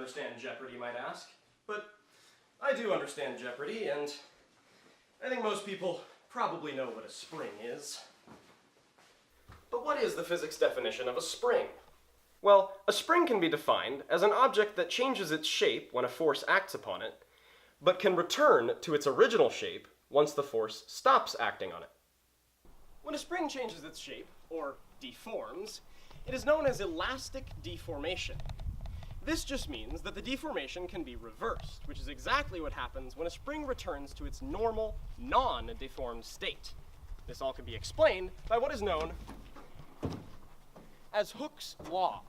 understand Jeopardy, you might ask. But I do understand Jeopardy, and I think most people probably know what a spring is. But what is the physics definition of a spring? Well, a spring can be defined as an object that changes its shape when a force acts upon it, but can return to its original shape once the force stops acting on it. When a spring changes its shape, or deforms, it is known as elastic deformation. This just means that the deformation can be reversed, which is exactly what happens when a spring returns to its normal, non-deformed state. This all can be explained by what is known as Hooke's law.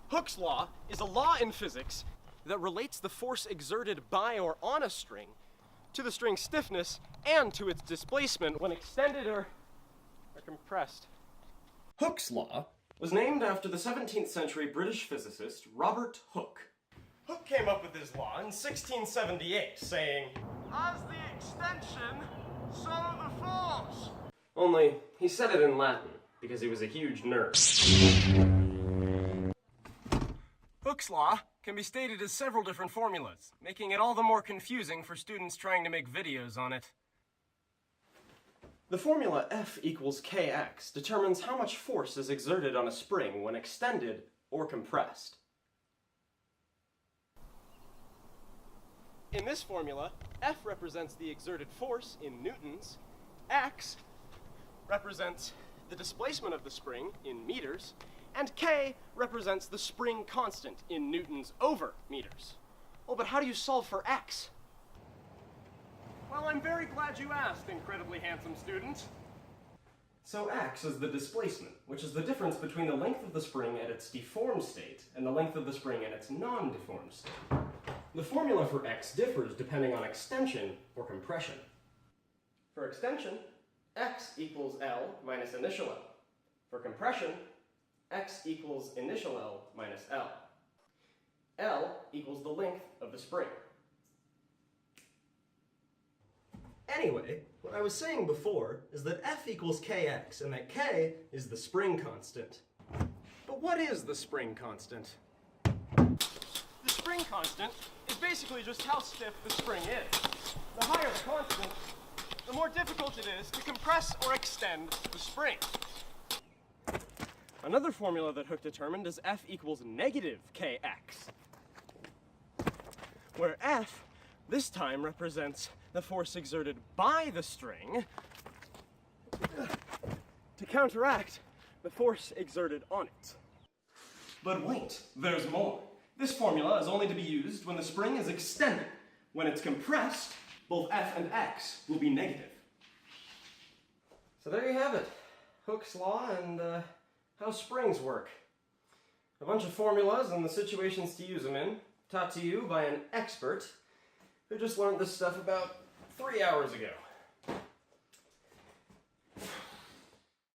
Hooke's law is a law in physics that relates the force exerted by or on a string to the string's stiffness and to its displacement when extended or compressed. Hooke's law was named after the 17th century British physicist Robert Hooke. Hooke came up with his law in 1678, saying, "As the extension, so the force." Only, he said it in Latin, because he was a huge nerd. Hooke's law can be stated as several different formulas, making it all the more confusing for students trying to make videos on it. The formula F equals kx determines how much force is exerted on a spring when extended or compressed. In this formula, F represents the exerted force in newtons, x represents the displacement of the spring in meters, and k represents the spring constant in newtons over meters. Oh, but how do you solve for x? Well, I'm very glad you asked, incredibly handsome student. So x is the displacement, which is the difference between the length of the spring at its deformed state and the length of the spring at its non-deformed state. The formula for x differs depending on extension or compression. For extension, x equals L minus initial L. For compression, x equals initial L minus L. L equals the length of the spring. Anyway, what I was saying before is that F equals kx and that k is the spring constant. But what is the spring constant? The spring constant is basically just how stiff the spring is. The higher the constant, the more difficult it is to compress or extend the spring. Another formula that Hooke determined is F equals negative kx, where F this time represents the force exerted by the string to counteract the force exerted on it. But wait, there's more. This formula is only to be used when the spring is extended. When it's compressed, both F and x will be negative. So there you have it. Hooke's law and how springs work. A bunch of formulas and the situations to use them in, taught to you by an expert who just learned this stuff about 3 hours ago.